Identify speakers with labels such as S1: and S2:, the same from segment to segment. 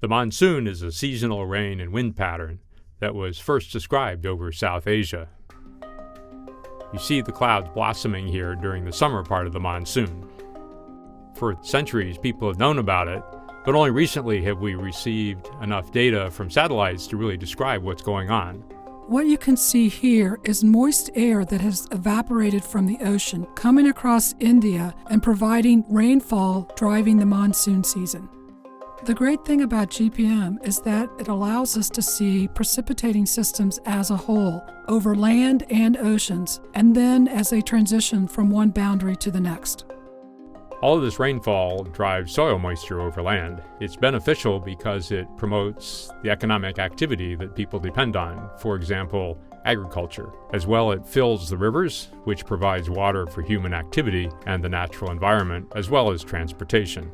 S1: The monsoon is a seasonal rain and wind pattern that was first described over South Asia. You see the clouds blossoming here during the summer part of the monsoon. For centuries, people have known about it, but only recently have we received enough data from satellites to really describe what's going on.
S2: What you can see here is moist air that has evaporated from the ocean coming across India and providing rainfall driving the monsoon season. The great thing about GPM is that it allows us to see precipitating systems as a whole, over land and oceans, and then as they transition from one boundary to the next.
S1: All of this rainfall drives soil moisture over land. It's beneficial because it promotes the economic activity that people depend on, for example, agriculture. As well, it fills the rivers, which provides water for human activity and the natural environment, as well as transportation.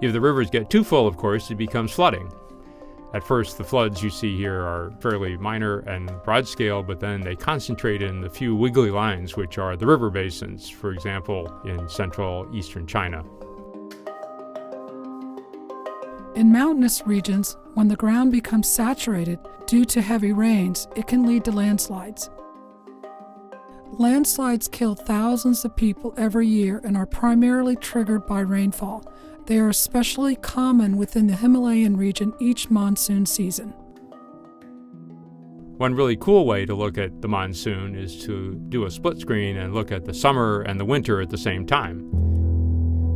S1: If the rivers get too full, of course, it becomes flooding. At first, the floods you see here are fairly minor and broad scale, but then they concentrate in the few wiggly lines, which are the river basins, for example, in central eastern China.
S2: In mountainous regions, when the ground becomes saturated due to heavy rains, it can lead to landslides. Landslides kill thousands of people every year and are primarily triggered by rainfall. They are especially common within the Himalayan region each monsoon season.
S1: One really cool way to look at the monsoon is to do a split screen and look at the summer and the winter at the same time.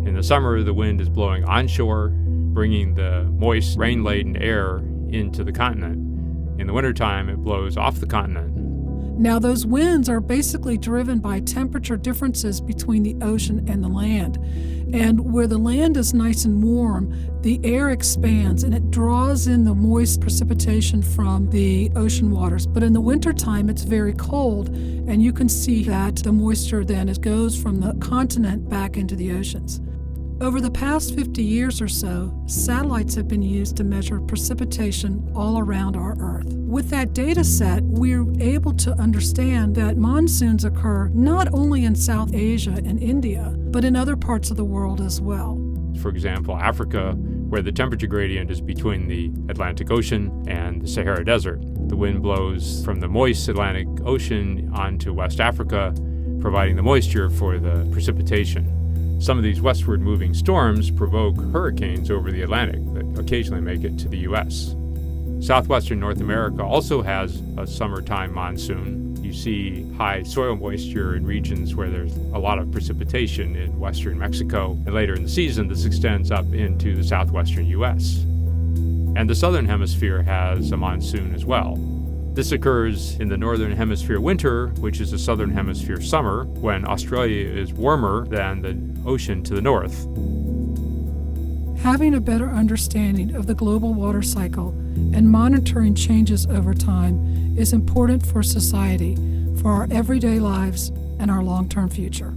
S1: In the summer, the wind is blowing onshore, bringing the moist, rain-laden air into the continent. In the wintertime, it blows off the continent.
S2: Now, those winds are basically driven by temperature differences between the ocean and the land. And where the land is nice and warm, the air expands and it draws in the moist precipitation from the ocean waters. But in the wintertime, it's very cold, and you can see that the moisture then goes from the continent back into the oceans. Over the past 50 years or so, satellites have been used to measure precipitation all around our Earth. With that data set, we're able to understand that monsoons occur not only in South Asia and India, but in other parts of the world as well.
S1: For example, Africa, where the temperature gradient is between the Atlantic Ocean and the Sahara Desert. The wind blows from the moist Atlantic Ocean onto West Africa, providing the moisture for the precipitation. Some of these westward moving storms provoke hurricanes over the Atlantic that occasionally make it to the U.S. Southwestern North America also has a summertime monsoon. You see high soil moisture in regions where there's a lot of precipitation in western Mexico, and later in the season this extends up into the southwestern U.S. And the southern hemisphere has a monsoon as well. This occurs in the northern hemisphere winter, which is the southern hemisphere summer, when Australia is warmer than the ocean to the north.
S2: Having a better understanding of the global water cycle and monitoring changes over time is important for society, for our everyday lives, and our long-term future.